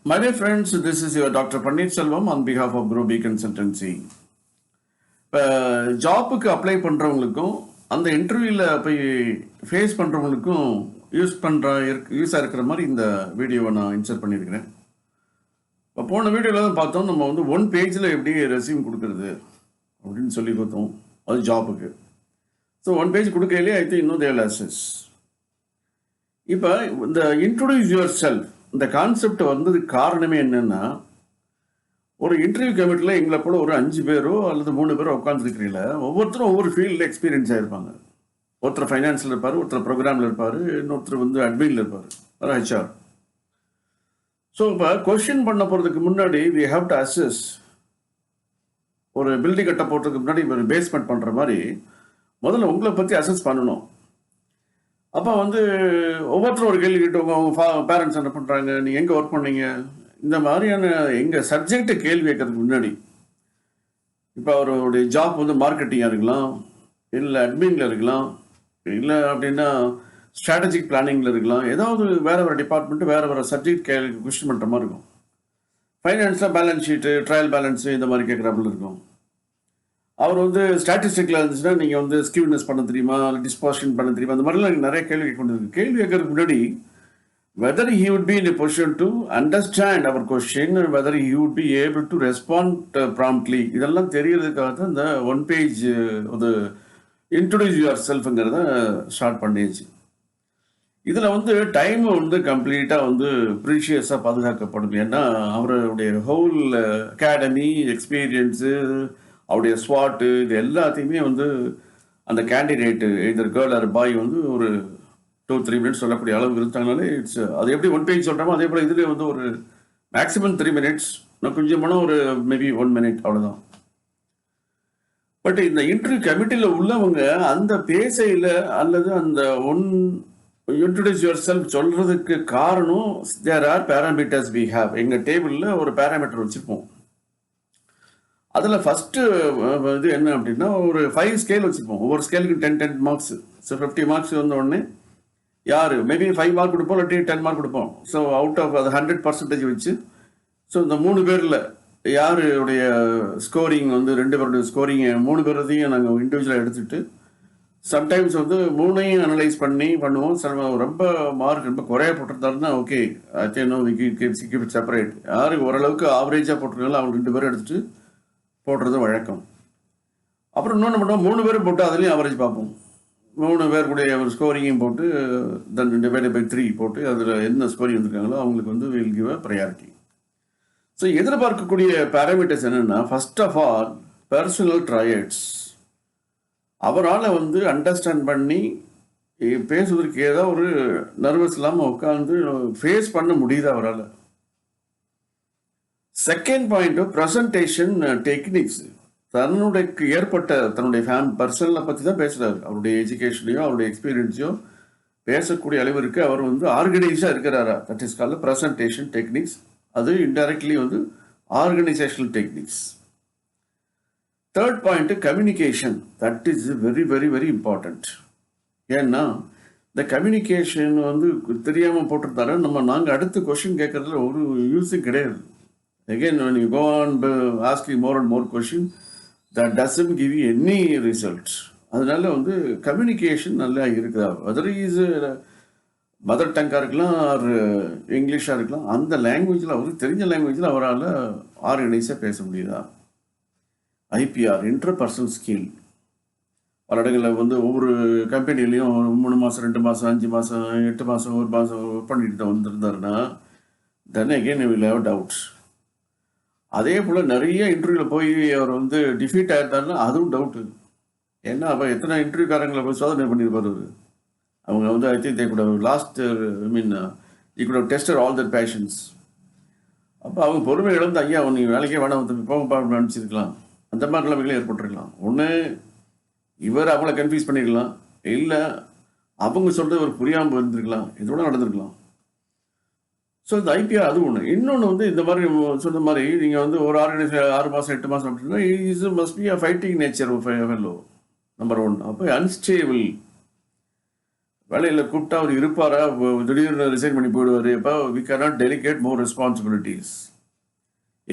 My dear friends, this is your Dr. Panit Selvam on behalf of Groby Consultancy. இப்போ ஜாப்புக்கு apply பண்ணுறவங்களுக்கும் அந்த இன்டர்வியூவில் போய் face பண்ணுறவங்களுக்கும் யூஸாக இருக்கிற மாதிரி இந்த வீடியோவை நான் இன்சர்ட் பண்ணியிருக்கிறேன். இப்போ போன வீடியோவில் தான் பார்த்தோம், நம்ம வந்து 1 பேஜில் எப்படி ரெஸ்யூம் கொடுக்குறது அப்படின்னு சொல்லி பார்த்தோம். அது ஜாப்புக்கு. ஸோ 1 பேஜ் கொடுக்கையிலே ஐ திங்க் இன்னும் தேவ் லாசஸ். இப்போ இந்த இன்ட்ரோடியூஸ் யுவர் செல்ஃப் இந்த கான்செப்ட் வந்ததுக்கு காரணமே என்னன்னா, ஒரு இன்டர்வியூ கமிட்டியில் எங்களை போல ஒரு 5 பேரோ அல்லது 3 பேரோ உட்காந்துருக்கிறீங்கள, ஒவ்வொருத்தரும் ஒவ்வொரு ஃபீல்டில் எக்ஸ்பீரியன்ஸ் ஆகிருப்பாங்க. ஒருத்தர் ஃபைனான்ஸில் இருப்பார், ஒருத்தர் ப்ரோக்ராமில் இருப்பார், இன்னொருத்தர் வந்து அட்மினில் இருப்பார், ஒரு ஹெச்ஆர். ஸோ இப்போ கொஸ்டின் பண்ண போகிறதுக்கு முன்னாடி வி ஹாவ் டு அசஸ். ஒரு பில்டிங் கட்ட போகிறதுக்கு முன்னாடி ஒரு பேஸ்மெண்ட் பண்ணுற மாதிரி முதல்ல உங்களை பற்றி அசஸ் பண்ணணும். அப்போ வந்து ஒவ்வொருத்தரும் ஒரு கேள்வி கேட்டு அவங்க பேரண்ட்ஸ் என்ன பண்ணுறாங்க, நீங்கள் எங்கே ஒர்க் பண்ணீங்க, இந்த மாதிரியான எங்கள் சப்ஜெக்டை கேள்வி கேட்கறதுக்கு முன்னாடி, இப்போ அவருடைய ஜாப் வந்து மார்க்கெட்டிங்காக இருக்கலாம், இல்லை அட்மினில் இருக்கலாம், இல்லை அப்படின்னா ஸ்ட்ராட்டஜிக் பிளானிங்கில் இருக்கலாம், ஏதாவது வேறு டிபார்ட்மெண்ட்டு வேறு சப்ஜெக்ட் கொஸ்டின் பண்ணுற மாதிரி இருக்கும். ஃபைனான்ஸில் பேலன்ஸ் ஷீட்டு, ட்ரையல் பேலன்ஸு இந்த மாதிரி கேட்குறாப்புல இருக்கும். அவர் வந்து ஸ்டாட்டிஸ்டிக்கில் இருந்துச்சுன்னா நீங்கள் வந்து ஸ்கிவ்னஸ் பண்ண தெரியுமா, டிஸ்பார்ஷன் பண்ண தெரியுமா, அந்த மாதிரிலாம் எனக்கு நிறைய கேள்வி கேட்க கேள்வி கேட்கறதுக்கு முன்னாடி whether he would be in a position to understand our question and whether he would be able to respond promptly, இதெல்லாம் தெரியறதுக்காக தான் இந்த 1 பேஜ் ஒரு இன்ட்ரோடியூஸ் யுவர் செல்ஃப்ங்கிறத ஸ்டார்ட் பண்ணிடுச்சு. இதில் வந்து டைம் வந்து கம்ப்ளீட்டாக வந்து ப்ரீஷியஸாக பாதுகாக்கப்படும். ஏன்னா அவருடைய ஹோல் அகாடமி எக்ஸ்பீரியன்ஸு, அவருடைய ஸ்வாட்டு, இது எல்லாத்தையுமே வந்து அந்த கேண்டிடேட்டு எதர் கேர்ள் ஆர் பாய் வந்து ஒரு 2-3 மினிட்ஸ் சொல்லக்கூடிய அளவுக்கு இருந்தாங்கனாலே இட்ஸ் அது எப்படி 1 பேஜ் சொல்கிறோமோ அதே போல் இதுலேயே வந்து ஒரு மேக்ஸிமம் 3 மினிட்ஸ், நான் கொஞ்சம் போனால் ஒரு மேபி 1 மினிட் அவ்வளோதான். பட் இந்த இன்டர்வியூ கமிட்டியில் உள்ளவங்க அந்த பேசையில் அல்லது அந்த இன்ட்ரோடியூஸ் யுவர் செல்ஃப் சொல்கிறதுக்கு காரணம் there are parameters we have. எங்கள் டேபிளில் ஒரு பேராமீட்டர் வச்சுருப்போம். அதில் ஃபஸ்ட்டு இது என்ன அப்படின்னா, ஒரு 5 ஸ்கேல் வச்சுருப்போம். ஒவ்வொரு ஸ்கேலுக்கு 10 மார்க்ஸ். ஸோ 50 மார்க்ஸ் வந்த உடனே யார் மேபி 5 மார்க் கொடுப்போம், இல்லாட்டி 10 மார்க் கொடுப்போம். ஸோ அவுட் ஆஃப் அது 100% வச்சு, ஸோ இந்த 3 பேரில் யாருடைய ஸ்கோரிங் வந்து 2 பேருடைய ஸ்கோரிங்கை 3 பேரதையும் நாங்கள் இண்டிவிஜுவலாக எடுத்துகிட்டு சம்டைம்ஸ் வந்து 3ஐயும் அனலைஸ் பண்ணுவோம். சில ரொம்ப மார்க் ரொம்ப குறைய போட்டிருந்தாருன்னா ஓகே, கீப் இட் செப்பரேட். யாருக்கு ஓரளவுக்கு ஆவரேஜாக போட்டிருக்காங்களோ அவங்க 2 பேரும் எடுத்துகிட்டு போடுறது வழக்கம். அப்புறம் இன்னொன்று பண்ணுவோம், 3 பேரும் போட்டு அதுலேயும் ஆவரேஜ் பார்ப்போம். 3 பேருக்குடைய ஒரு ஸ்கோரிங்கையும் போட்டு தென் டிவைடட் பை 3 போட்டு அதில் என்ன ஸ்கோரிங் வந்துருக்காங்களோ அவங்களுக்கு வந்து will give a priority. So எதிர்பார்க்கக்கூடிய பேராமீட்டர்ஸ் என்னென்னா, first of all personal triads. அவரால் வந்து அண்டர்ஸ்டாண்ட் பண்ணி பேசுவதற்கு ஏதாவது ஒரு நர்வஸ் இல்லாமல் உட்காந்து ஃபேஸ் பண்ண முடியுது அவரால். Second point presentation techniques. தன்னுடைய ஏற்பட்ட தன்னுடைய பர்சனலை பற்றி தான் பேசுகிறாரு. அவருடைய எஜுகேஷனையோ அவருடைய எக்ஸ்பீரியன்ஸையோ பேசக்கூடிய அளவிற்கு அவர் வந்து ஆர்கனைஸாக இருக்கிறாரா, that is called presentation techniques. அது இன்டைரக்ட்லி வந்து organisational techniques. Third point communication. That is very very very important. ஏன்னா இந்த கம்யூனிகேஷன் வந்து தெரியாமல் போட்டிருந்தாரு நாங்கள் அடுத்த கொஸ்டின் கேட்கறதுல ஒரு யூஸும் கிடையாது. Again, when you go on asking more and more questions, that doesn't give you any result. அதனால வந்து கம்யூனிகேஷன் நல்லா இருக்குதா, வெதர் இஸ் மதர் டங்காக இருக்கலாம் ஆர் இங்கிலீஷாக இருக்கலாம், அந்த லாங்குவேஜில் அவருக்கு தெரிஞ்ச லாங்குவேஜில் அவரால் ஆர்கனைஸாக பேச முடியுதா. IPR interpersonal skill. பல இடங்களில் வந்து ஒவ்வொரு கம்பெனிலையும் 3 மாதம் 2 மாதம் 5 மாதம் 8 மாதம் 1 மாதம் ஒர்க் பண்ணிட்டு தான் வந்திருந்தாருன்னா then again you will have doubts. அதே போல் நிறைய இன்டர்வியூவில் போய் அவர் வந்து டிஃபீட் ஆகிட்டாருன்னா அதுவும் டவுட்டு. ஏன்னா அப்போ எத்தனை இன்டர்வியூக்காரங்களை போய் சோதனை பண்ணியிருப்பார் அவர். அவங்க வந்து ஐ திங்க் தே கூட லாஸ்ட் யூ கூட டெஸ்டர் ஆல் தர் பேஷன்ஸ். அப்போ அவங்க பொறுமை இழந்து ஐயா நீங்கள் வேலைக்கே வேணாம் போக நினச்சிருக்கலாம். அந்த மாதிரி நிலைமைகளே ஏற்பட்டிருக்கலாம். ஒன்று இவர் அவங்கள கன்ஃபியூஸ் பண்ணியிருக்கலாம், இல்லை அவங்க சொல்கிறது ஒரு புரியாமல் இருந்திருக்கலாம், இதோட நடந்திருக்கலாம். ஸோ இந்த ஐபிஆர் அது ஒன்று. இன்னொன்று வந்து இந்த மாதிரி சொன்ன மாதிரி நீங்கள் வந்து ஒரு ஆர்கனைசேஷன் 6 மாதம் 8 மாதம் அப்படின்னா is must be a fighting nature fellow number 1. அப்போ அன்ஸ்டேபிள் வேலையில் கூப்பிட்டா அவர் இருப்பாரா, திடீர்னு ரிசைன் பண்ணி போயிடுவார். அப்போ we cannot delegate more responsibilities.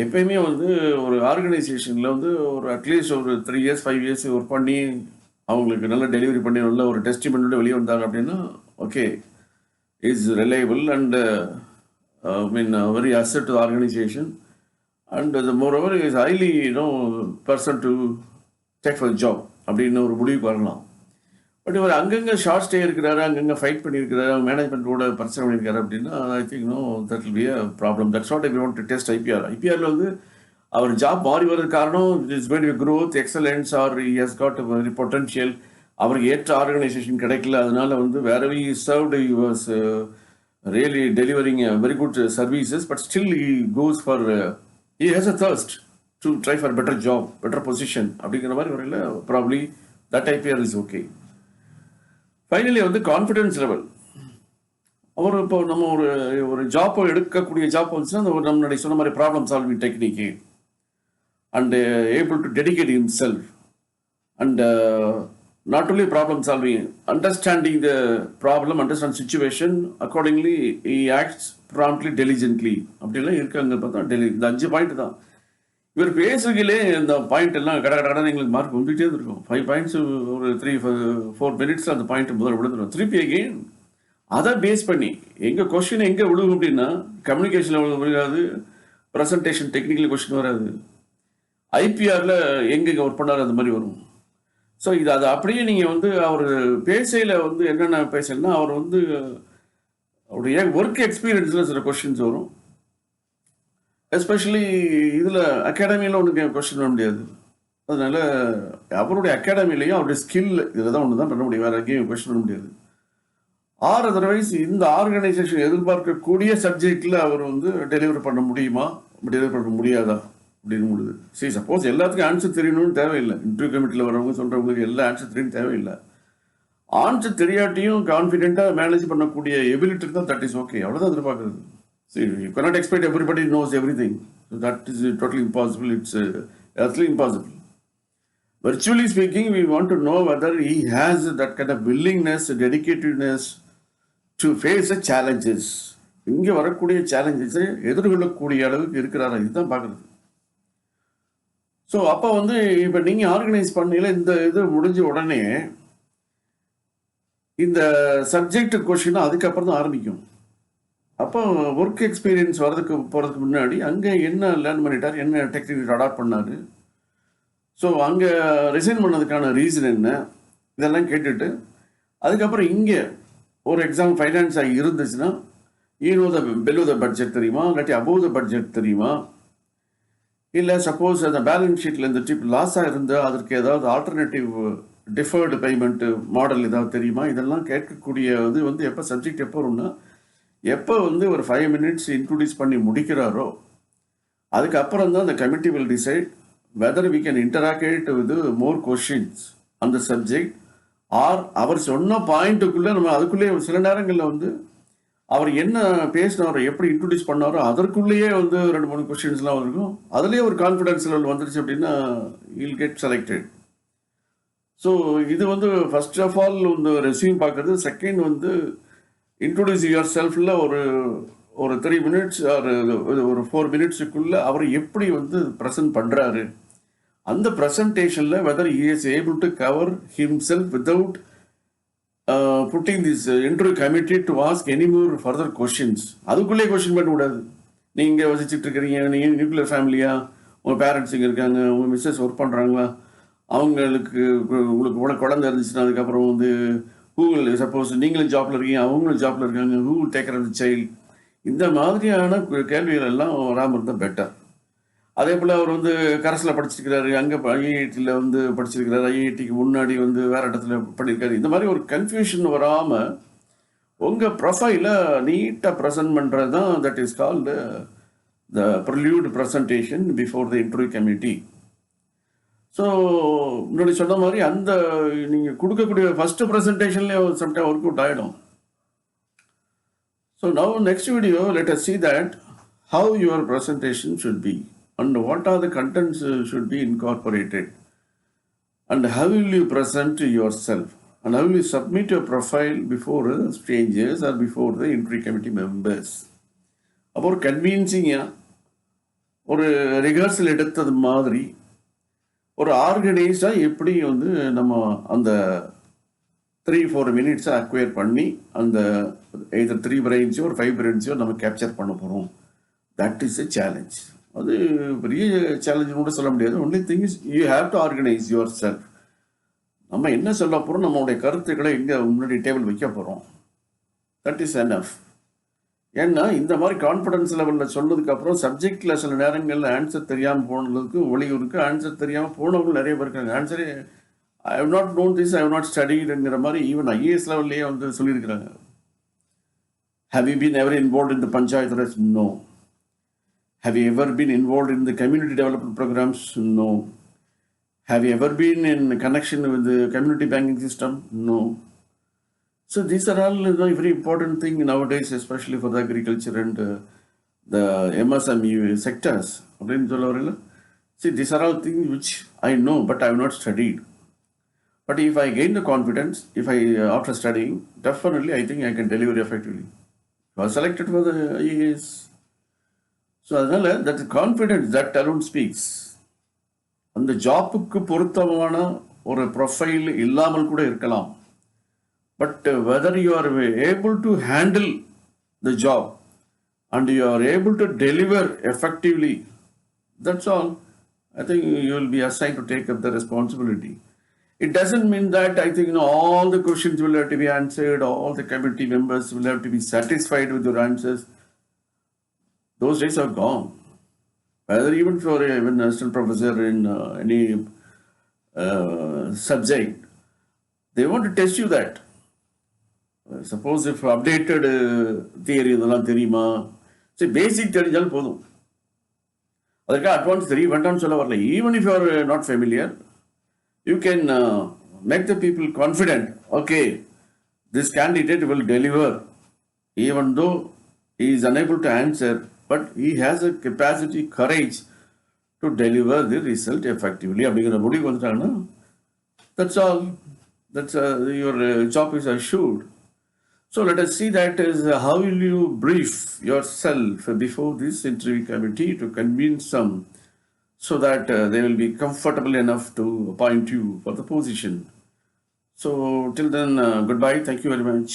எப்பயுமே வந்து ஒரு ஆர்கனைசேஷனில் வந்து ஒரு அட்லீஸ்ட் ஒரு 3 இயர்ஸ் 5 இயர்ஸ் ஒர்க் பண்ணி அவங்களுக்கு நல்ல டெலிவரி பண்ணி நல்ல ஒரு டெஸ்டிமெண்ட்டோட வெளியே வந்தாங்க அப்படின்னா okay is reliable and mean very asset to organisation and the more over is highly person to take for job அப்படின்னு ஒரு முடிவுக்கு வரலாம். பட் இவர் அங்கங்கே ஷார்ட் ஸ்டே இருக்கிறாரு, அங்கங்கே ஃபைட் பண்ணியிருக்கிறாரு, மேனேஜ்மெண்ட்டோட பிரச்சனை பண்ணியிருக்காரு அப்படின்னா I think that will be a problem. That's what I want to test IPR. ஐபிஆரில் வந்து அவர் ஜாப் மாறி வர்றதுக்கு காரணம் it's going to growth excellence or he has got very potential. அவருக்கு ஏற்ற ஆர்கனைசேஷன் கிடைக்கல, அதனால வந்து வேற we served he was really delivering very good services but still he goes for he has a thirst to try for better job better position அப்படிங்கிற மாதிரி வரையில் probably that IPR is okay. Finally வந்து confidence level. அவர் இப்போ நம்ம ஒரு ஜாப்பை எடுக்கக்கூடிய job வந்துச்சுன்னா அந்த நம்மளுடைய சொன்ன மாதிரி problem solving technique and able to dedicate himself and not only problem solving, understanding the problem, understand situation, accordingly he acts promptly diligently அப்படிலாம் இருக்காங்க. பார்த்தா இந்த 5 பாயிண்ட் தான். இவர் பேசுகிறே இந்த பாயிண்ட் எல்லாம் கடை எங்களுக்கு மார்க் வந்துகிட்டே இருக்கும். 5 பாயிண்ட்ஸ் ஒரு 3-4 மினிட்ஸில் அந்த பாயிண்ட் முதல்ல விழுந்துடும். திருப்பி அகெயின் அதை பேஸ் பண்ணி எங்கள் கொஸ்டின் எங்கே விழுகும் அப்படின்னா கம்யூனிகேஷனில் விழுகாது, ப்ரெசன்டேஷன் டெக்னிக்கல் கொஸ்டின் வராது, ஐபிஆரில் எங்கே ஒர்க் பண்ணார் அந்த மாதிரி வரும். ஸோ அது அப்படியே நீங்கள் வந்து அவர் பேசையில் வந்து என்னென்ன பேசலைன்னா அவர் வந்து அவருடைய ஒர்க் எக்ஸ்பீரியன்ஸில் சில கொஸ்டின்ஸ் வரும். எஸ்பெஷலி இதில் அகாடமியில் ஒன்று கொஸ்டின் பண்ண முடியாது. அதனால அவருடைய அகாடமிலையும் அவருடைய ஸ்கில் இதில் தான் ஒன்று தான் பண்ண முடியும், வேறு எங்கேயும் கொஸ்டின் பண்ண முடியாது. ஆர் அதர்வைஸ் இந்த ஆர்கனைசேஷன் எதிர்பார்க்கக்கூடிய சப்ஜெக்டில் அவர் வந்து டெலிவரி பண்ண முடியுமா, டெலிவரி பண்ண முடியாதா அப்படின்னு முடியுது. சரி, சப்போஸ் எல்லாத்துக்கும் ஆன்சர் தெரியணும்னு தேவையில்லை. இன்டர்வியூ கமிட்டியில் வரவங்க சொல்கிறவங்களுக்கு எல்லா ஆன்சர் தெரியும் தேவையில்லை. ஆன்சர் தெரியாட்டியும் கான்ஃபிடென்ட்டாக மேனேஜ் பண்ணக்கூடிய எபிலிட்டி தான் தட் இஸ் ஓகே, அவ்வளோதான் எதிர்பார்க்குறது. See, you cannot expect everybody knows everything. So that is totally impossible. It's absolutely impossible. Virtually speaking, we want to know whether he has that kind of willingness, dedicatedness to face the challenges. இங்கே வரக்கூடிய சேலஞ்சஸை எதிர்கொள்ளக்கூடிய அளவுக்கு இருக்கிறாரா, இதுதான் பார்க்குறது. So அப்போ வந்து இப்போ நீங்கள் ஆர்கனைஸ் பண்ணல இந்த இது முடிஞ்ச உடனே இந்த சப்ஜெக்ட் கொஸ்டின் அதுக்கப்புறம் தான் ஆரம்பிக்கும். அப்போ ஒர்க் எக்ஸ்பீரியன்ஸ் போகிறதுக்கு முன்னாடி அங்கே என்ன லேர்ன் பண்ணிட்டார், என்ன டெக்னிக் அடாப்ட் பண்ணார், ஸோ அங்கே ரிசைன் பண்ணதுக்கான ரீசன் என்ன, இதெல்லாம் கேட்டுட்டு அதுக்கப்புறம் இங்கே ஒரு எக்ஸாம் ஃபைனான்ஸ் ஆகி இருந்துச்சுன்னா பெலோ த பட்ஜெட் தெரியுமா, இல்லாட்டி அபோவ் த பட்ஜெட் தெரியுமா, இல்லை சப்போஸ் அந்த பேலன்ஸ் ஷீட்டில் இந்த டிப் லாஸாக இருந்தால் அதற்கு ஏதாவது ஆல்டர்னேட்டிவ் டிஃபர்டு பேமெண்ட்டு மாடல் ஏதாவது தெரியுமா, இதெல்லாம் கேட்கக்கூடிய இது வந்து எப்போ சப்ஜெக்ட் எப்போ வரும்னா எப்போ வந்து ஒரு 5 மினிட்ஸ் இன்ட்ரோடியூஸ் பண்ணி முடிக்கிறாரோ அதுக்கப்புறம் தான் அந்த committee will decide whether we can interact with more questions அந்த சப்ஜெக்ட் ஆர் அவர் சொன்ன பாயிண்ட்டுக்குள்ளே நம்ம அதுக்குள்ளேயே சில நேரங்களில் வந்து அவர் என்ன பேசினாரோ எப்படி இன்ட்ரோடியூஸ் பண்ணாரோ அதற்குள்ளேயே வந்து 2-3 கொஷின்ஸ்லாம் இருக்கும். அதுலேயே ஒரு கான்ஃபிடன்ஸ் லெவல் வந்துருச்சு அப்படின்னா வில் கெட் செலக்டட். ஸோ இது வந்து ஃபர்ஸ்ட் ஆஃப் ஆல் வந்து ரெஸ்யூம் பார்க்குறது. செகண்ட் வந்து இன்ட்ரோடியூஸ் யுவர் செல்ஃபில் ஒரு 3 மினிட்ஸ் ஒரு 4 மினிட்ஸுக்குள்ளே அவர் எப்படி வந்து ப்ரெசன்ட் பண்ணுறாரு, அந்த ப்ரெசன்டேஷனில் whether he is able to cover himself without putting this interview committee to ask any more further questions. அதுக்குள்ளேயே கொஷின் பண்ணக்கூடாது. நீங்கள் வசிச்சுட்டு இருக்கிறீங்க, நீங்கள் நியூக்ளியர் ஃபேமிலியா, உங்கள் பேரண்ட்ஸ் இங்கே இருக்காங்க, உங்கள் மிஸ்ஸஸ் ஒர்க் பண்ணுறாங்களா, அவங்களுக்கு உங்களுக்கு குழந்தை இருந்துச்சுன்னா அதுக்கப்புறம் வந்து ஹூவில் சப்போஸ் நீங்களும் ஜாப்பில் இருக்கீங்க அவங்களும் ஜாப்பில் இருக்காங்க, who take care of the child, இந்த மாதிரியான கேள்விகள் எல்லாம் வராமல் இருந்தால் பெட்டர். அதே போல் அவர் வந்து கரஸில் படிச்சிருக்கிறாரு, அங்கே ஐஐடியில் வந்து படிச்சிருக்கிறாரு, ஐஐடிக்கு முன்னாடி வந்து வேறு இடத்துல பண்ணியிருக்காரு. இந்த மாதிரி ஒரு கன்ஃபியூஷன் வராமல் உங்கள் ப்ரொஃபைலை நீட்டாக ப்ரெசன்ட் பண்ணுறது தான் that is called the prelude presentation before the interview committee. So முன்னாடி சொன்ன மாதிரி அந்த நீங்கள் கொடுக்கக்கூடிய ஃபஸ்ட்டு ப்ரெசன்டேஷன்லேயே சம்டைம் ஒர்க் அவுட் ஆகிடும். So now next video let us see that how your presentation should be and what are the contents should be incorporated and how will you present yourself. and how you submit your profile before strangers or before the interview committee members. அப்போ ஒரு கன்வீன்சிங்காக ஒரு rehearsal எடுத்தது மாதிரி ஒரு ஆர்கனைஸ்டாக எப்படி வந்து நம்ம அந்த 3-4 மினிட்ஸை அக்வயர் பண்ணி அந்த either 3 பிரெயின்ஸோ ஒரு 5 பிரெயின்ஸோ நம்ம கேப்சர் பண்ண போகிறோம். That is a challenge. அது பெரிய சேலஞ்சு கூட சொல்ல முடியாது. Only thing is you have to organise your self. நம்ம என்ன சொல்ல போகிறோம், நம்மளுடைய கருத்துக்களை எங்கே முன்னாடி டேபிள் வைக்க போகிறோம். That is enough. ஏன்னா இந்த மாதிரி கான்ஃபிடன்ஸ் லெவலில் சொன்னதுக்கப்புறம் சப்ஜெக்டில் சில நேரங்களில் ஆன்சர் தெரியாமல் போனதுக்கு ஒளியூருக்கு ஆன்சர் தெரியாமல் போனவங்க நிறைய பேர் இருக்காங்க. ஆன்சரே I have not known this, I have not ஸ்டடிங்கிற மாதிரி ஈவன் ஐஏஎஸ் லெவல்லையே வந்து சொல்லியிருக்கிறாங்க. Have you been ever involve in the Panchayat Raj? No. Have you ever been involved in the community development programs? No. Have you ever been in connection with the community banking system? No. So these are all very important things nowadays, especially for the agriculture and the MSME sectors. See, these are all things which I know, but I have not studied. But if I gain the confidence, if I after studying, definitely I think I can deliver effectively. I was selected for the IAS. So அதனால் that confidence that alone speaks. அந்த ஜாப்புக்கு பொருத்தமான ஒரு profile இல்லாமல் கூட இருக்கலாம். But whether you are able to handle the job and you are able to deliver effectively, that's all. I think you will be assigned to take up the responsibility. It doesn't mean that I think all the questions will have to be answered, all the committee members will have to be satisfied with your answers. Those days are gone. Whether even for even assistant professor in any subject, they want to test you that. Suppose if updated theory இதெல்லாம் தெரியுமா, சரி பேசிக் தெரிஞ்சாலும் போதும். அதற்காக advance தெரியும் வேண்டாம்னு சொல்ல வரல. Even if you are not familiar, you can make the people confident. Okay, this candidate will deliver even though he is unable to answer, but he has a capacity, courage to deliver the result effectively. அப்படிங்கிற முடிவு வந்துட்டாங்கன்னா that's all. That's your job is assured. So let us see that is how will you brief yourself before this interview committee to convince them so that they will be comfortable enough to appoint you for the position. So till then, goodbye. Thank you very much.